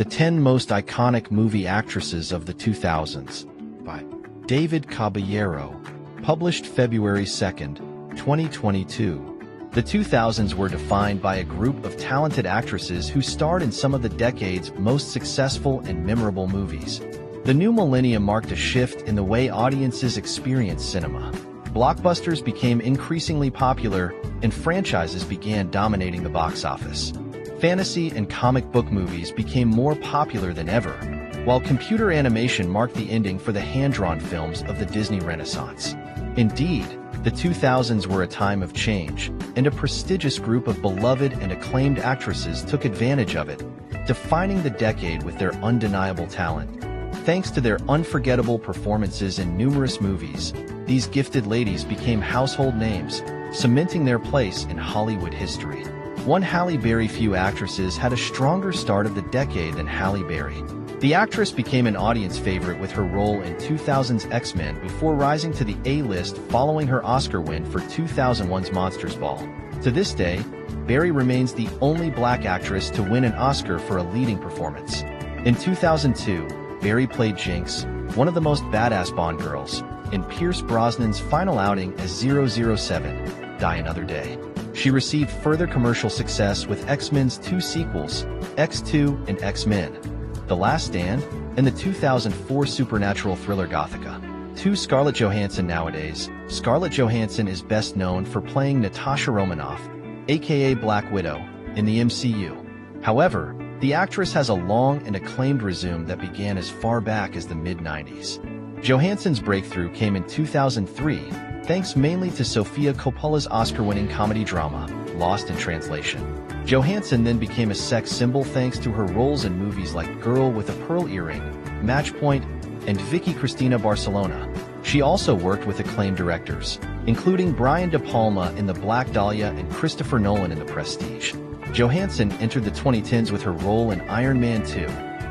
The 10 Most Iconic Movie Actresses of the 2000s by David Caballero, published February 2, 2022. The 2000s were defined by a group of talented actresses who starred in some of the decade's most successful and memorable movies. The new millennium marked a shift in the way audiences experience cinema. Blockbusters became increasingly popular, and franchises began dominating the box office. Fantasy and comic book movies became more popular than ever, while computer animation marked the ending for the hand-drawn films of the Disney Renaissance. Indeed, the 2000s were a time of change, and a prestigious group of beloved and acclaimed actresses took advantage of it, defining the decade with their undeniable talent. Thanks to their unforgettable performances in numerous movies, these gifted ladies became household names, cementing their place in Hollywood history. One Halle Berry. Few actresses had a stronger start of the decade than Halle Berry. The actress became an audience favorite with her role in 2000's X-Men before rising to the A-list following her Oscar win for 2001's Monsters Ball. To this day, Berry remains the only black actress to win an Oscar for a leading performance. In 2002, Berry played Jinx, one of the most badass Bond girls, in Pierce Brosnan's final outing as 007, Die Another Day. She received further commercial success with X-Men's two sequels, X2 and X-Men: The Last Stand, and the 2004 supernatural thriller Gothica. 2. Scarlett Johansson. Nowadays, Scarlett Johansson is best known for playing Natasha Romanoff, aka Black Widow, in the MCU. However, the actress has a long and acclaimed resume that began as far back as the mid-90s. Johansson's breakthrough came in 2003, thanks mainly to Sofia Coppola's Oscar-winning comedy drama, Lost in Translation. Johansson then became a sex symbol thanks to her roles in movies like Girl with a Pearl Earring, Match Point, and Vicky Cristina Barcelona. She also worked with acclaimed directors, including Brian De Palma in The Black Dahlia and Christopher Nolan in The Prestige. Johansson entered the 2010s with her role in Iron Man 2,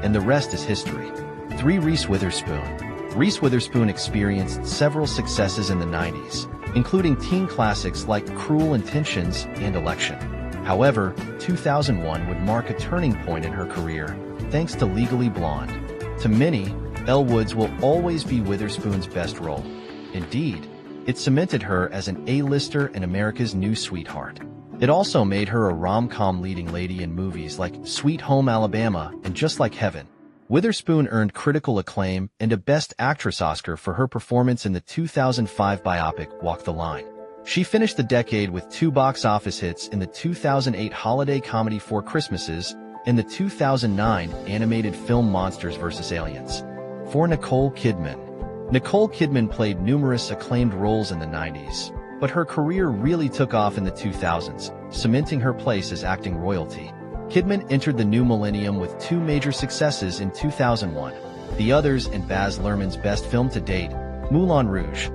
and the rest is history. 3. Reese Witherspoon. Reese Witherspoon experienced several successes in the 90s, including teen classics like Cruel Intentions and Election. However, 2001 would mark a turning point in her career, thanks to Legally Blonde. To many, Elle Woods will always be Witherspoon's best role. Indeed, it cemented her as an A-lister and America's new sweetheart. It also made her a rom-com leading lady in movies like Sweet Home Alabama and Just Like Heaven. Witherspoon earned critical acclaim and a Best Actress Oscar for her performance in the 2005 biopic Walk the Line. She finished the decade with 2 box office hits in the 2008 holiday comedy Four Christmases and the 2009 animated film Monsters vs. Aliens. 4. Nicole Kidman. Nicole Kidman played numerous acclaimed roles in the 90s, but her career really took off in the 2000s, cementing her place as acting royalty. Kidman entered the new millennium with 2 major successes in 2001, The Others and Baz Luhrmann's best film to date, Moulin Rouge,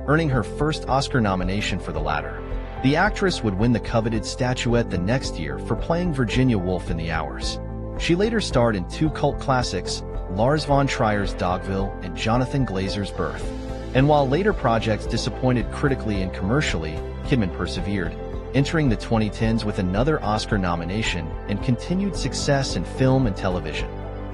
earning her first Oscar nomination for the latter. The actress would win the coveted statuette the next year for playing Virginia Woolf in The Hours. She later starred in 2 cult classics, Lars von Trier's Dogville and Jonathan Glazer's Birth. And while later projects disappointed critically and commercially, Kidman persevered, entering the 2010s with another Oscar nomination and continued success in film and television.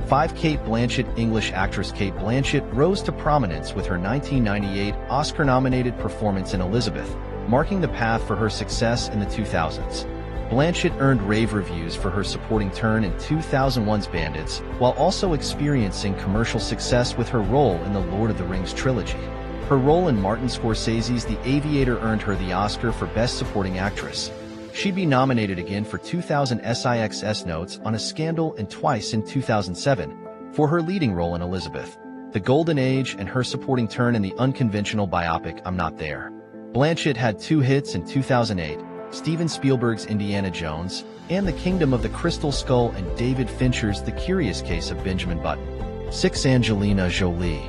5. Cate Blanchett. English actress Cate Blanchett rose to prominence with her 1998 Oscar-nominated performance in Elizabeth, marking the path for her success in the 2000s. Blanchett earned rave reviews for her supporting turn in 2001's Bandits, while also experiencing commercial success with her role in the Lord of the Rings trilogy. Her role in Martin Scorsese's The Aviator earned her the Oscar for Best Supporting Actress. She'd be nominated again for 2000 SIX's Notes on a Scandal and twice in 2007 for her leading role in Elizabeth, The Golden Age, and her supporting turn in the unconventional biopic I'm Not There. Blanchett had 2 hits in 2008, Steven Spielberg's Indiana Jones, and The Kingdom of the Crystal Skull, and David Fincher's The Curious Case of Benjamin Button. 6. Angelina Jolie.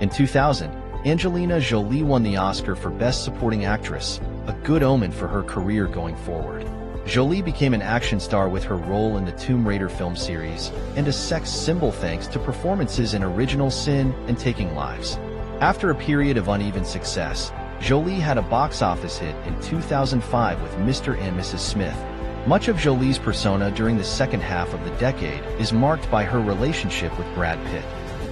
In 2000, Angelina Jolie won the Oscar for Best Supporting Actress, a good omen for her career going forward. Jolie became an action star with her role in the Tomb Raider film series, and a sex symbol thanks to performances in Original Sin and Taking Lives. After a period of uneven success, Jolie had a box office hit in 2005 with Mr. and Mrs. Smith, Much of Jolie's persona during the second half of the decade is marked by her relationship with Brad Pitt.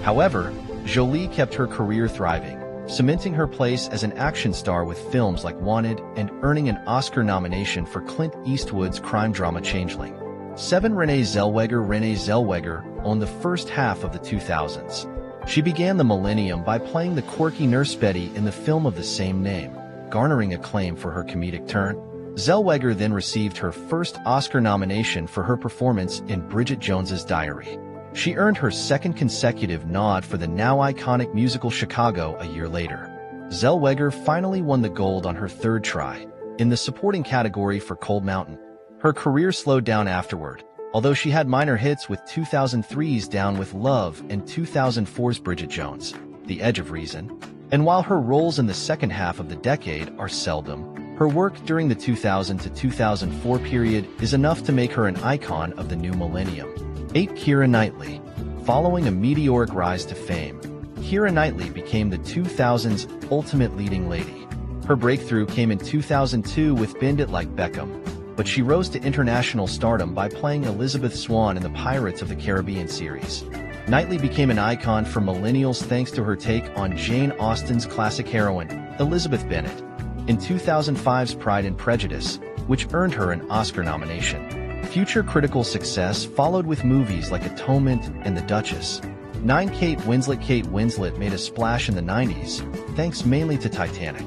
However, Jolie kept her career thriving, cementing her place as an action star with films like Wanted and earning an Oscar nomination for Clint Eastwood's crime drama Changeling. 7. Renee Zellweger owned the first half of the 2000s. She began the millennium by playing the quirky Nurse Betty in the film of the same name, garnering acclaim for her comedic turn. Zellweger then received her first Oscar nomination for her performance in Bridget Jones's Diary. She earned her second consecutive nod for the now iconic musical Chicago a year later. Zellweger finally won the gold on her third try, in the supporting category for Cold Mountain. Her career slowed down afterward, although she had minor hits with 2003's Down with Love and 2004's Bridget Jones, The Edge of Reason. And while her roles in the second half of the decade are seldom, her work during the 2000 to 2004 period is enough to make her an icon of the new millennium. 8. Keira Knightley. Following a meteoric rise to fame, Keira Knightley became the 2000s ultimate leading lady. Her breakthrough came in 2002 with Bend It Like Beckham, but she rose to international stardom by playing Elizabeth Swann in the Pirates of the Caribbean series. Knightley became an icon for millennials thanks to her take on Jane Austen's classic heroine, Elizabeth Bennet, in 2005's Pride and Prejudice, which earned her an Oscar nomination. Future critical success followed with movies like Atonement and The Duchess. 9. Kate Winslet made a splash in the 90s, thanks mainly to Titanic.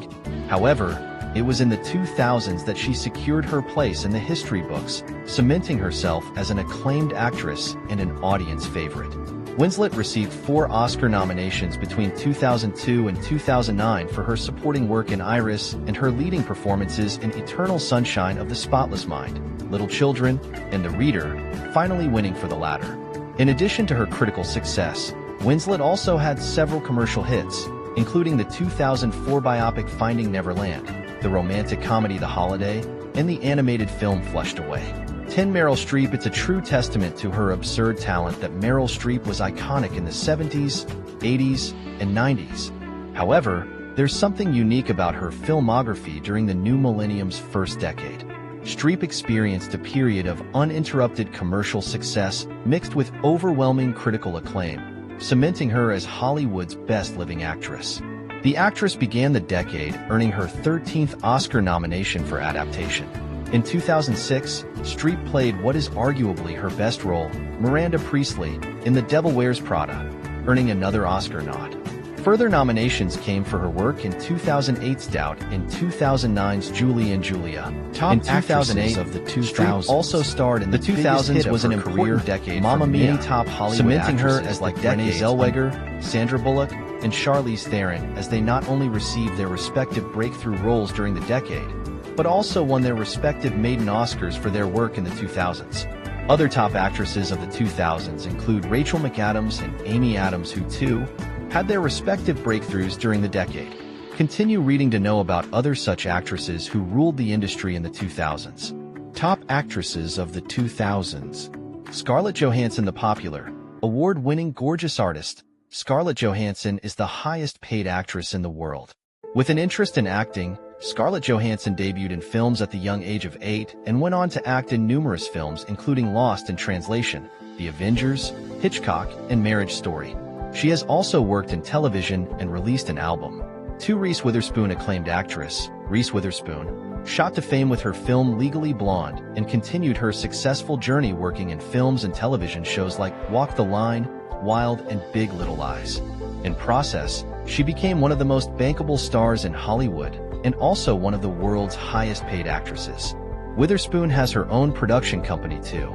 However, it was in the 2000s that she secured her place in the history books, cementing herself as an acclaimed actress and an audience favorite. Winslet received 4 Oscar nominations between 2002 and 2009 for her supporting work in Iris and her leading performances in Eternal Sunshine of the Spotless Mind, Little Children, and The Reader, finally winning for the latter. In addition to her critical success, Winslet also had several commercial hits, including the 2004 biopic Finding Neverland, the romantic comedy The Holiday, and the animated film Flushed Away. 10. Meryl Streep. It's a true testament to her absurd talent that Meryl Streep was iconic in the 70s, 80s, and 90s. However, there's something unique about her filmography during the new millennium's first decade. Streep experienced a period of uninterrupted commercial success mixed with overwhelming critical acclaim, cementing her as Hollywood's best-living actress. The actress began the decade earning her 13th Oscar nomination for adaptation. In 2006, Streep played what is arguably her best role, Miranda Priestley, in The Devil Wears Prada, earning another Oscar nod. Further nominations came for her work in 2008's Doubt and 2009's Julie and Julia. In 2008, of the 2000s, Streep also starred in the 2000s was an important decade Mamma Mia, top Hollywood cementing her as like Renee Zellweger, Sandra Bullock, and Charlize Theron as they not only received their respective breakthrough roles during the decade, but also won their respective maiden Oscars for their work in the 2000s. Other top actresses of the 2000s include Rachel McAdams and Amy Adams, who too had their respective breakthroughs during the decade. Continue reading to know about other such actresses who ruled the industry in the 2000s. Top actresses of the 2000s. Scarlett Johansson. The popular, award-winning gorgeous artist, Scarlett Johansson is the highest-paid actress in the world. With an interest in acting, Scarlett Johansson debuted in films at the young age of 8 and went on to act in numerous films including Lost in Translation, The Avengers, Hitchcock, and Marriage Story. She has also worked in television and released an album. 2. Reese Witherspoon. Acclaimed actress, Reese Witherspoon, shot to fame with her film Legally Blonde and continued her successful journey working in films and television shows like Walk the Line, Wild, and Big Little Lies. In process, she became one of the most bankable stars in Hollywood and also one of the world's highest-paid actresses. Witherspoon has her own production company too.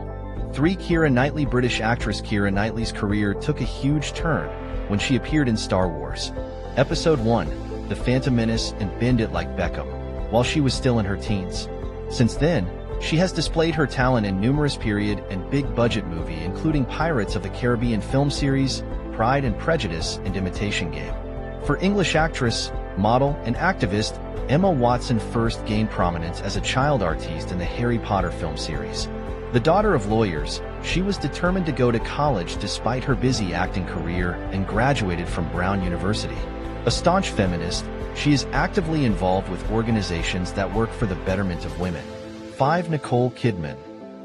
3. Keira Knightley. British actress Keira Knightley's career took a huge turn when she appeared in Star Wars Episode 1, The Phantom Menace, and Bend It Like Beckham, while she was still in her teens. Since then, she has displayed her talent in numerous period and big-budget movies including Pirates of the Caribbean film series, Pride and Prejudice, and Imitation Game. For English actress, model, and activist, Emma Watson first gained prominence as a child artiste in the Harry Potter film series. The daughter of lawyers, she was determined to go to college despite her busy acting career and graduated from Brown University. A staunch feminist, she is actively involved with organizations that work for the betterment of women. 5. Nicole Kidman.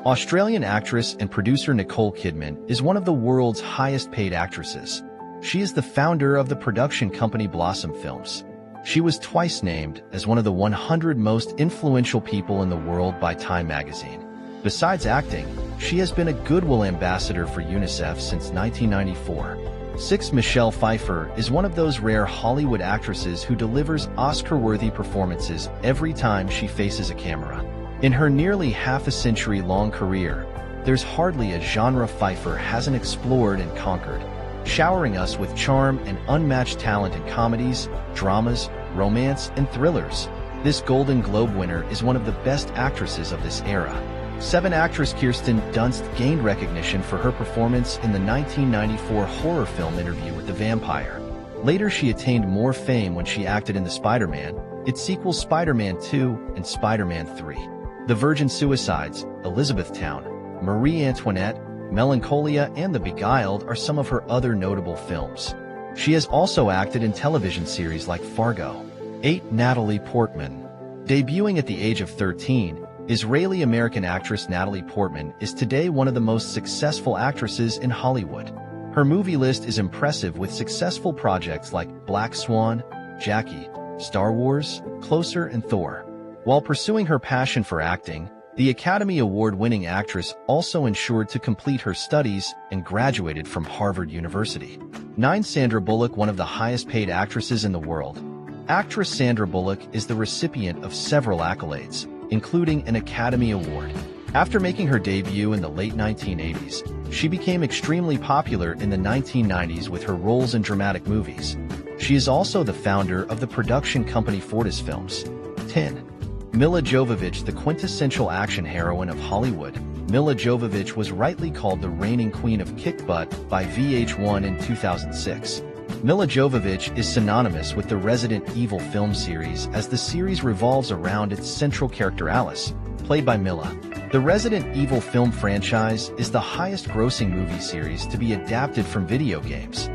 Australian actress and producer Nicole Kidman is one of the world's highest-paid actresses. She is the founder of the production company Blossom Films. She was twice named as one of the 100 most influential people in the world by Time magazine. Besides acting, she has been a Goodwill ambassador for UNICEF since 1994. 6. Michelle Pfeiffer is one of those rare Hollywood actresses who delivers Oscar-worthy performances every time she faces a camera. In her nearly half-a-century-long career, there's hardly a genre Pfeiffer hasn't explored and conquered, showering us with charm and unmatched talent in comedies, dramas, romance, and thrillers. This Golden Globe winner is one of the best actresses of this era. 7. Actress Kirsten Dunst gained recognition for her performance in the 1994 horror film Interview with the Vampire. Later, she attained more fame when she acted in the Spider-Man, its sequels Spider-Man 2 and Spider-Man 3. The Virgin Suicides, Elizabethtown, Marie Antoinette, Melancholia, and The Beguiled are some of her other notable films. She has also acted in television series like Fargo. 8. Natalie Portman. Debuting at the age of 13, Israeli-American actress Natalie Portman is today one of the most successful actresses in Hollywood. Her movie list is impressive with successful projects like Black Swan, Jackie, Star Wars, Closer, and Thor. While pursuing her passion for acting, the Academy Award-winning actress also ensured to complete her studies and graduated from Harvard University. 9. Sandra Bullock, one of the highest-paid actresses in the world. Actress Sandra Bullock is the recipient of several accolades, including an Academy Award. After making her debut in the late 1980s, she became extremely popular in the 1990s with her roles in dramatic movies. She is also the founder of the production company Fortis Films. 10. Milla Jovovich, the quintessential action heroine of Hollywood. Milla Jovovich was rightly called the reigning queen of kick butt by VH1 in 2006. Milla Jovovich is synonymous with the Resident Evil film series as the series revolves around its central character Alice, played by Milla. The Resident Evil film franchise is the highest-grossing movie series to be adapted from video games.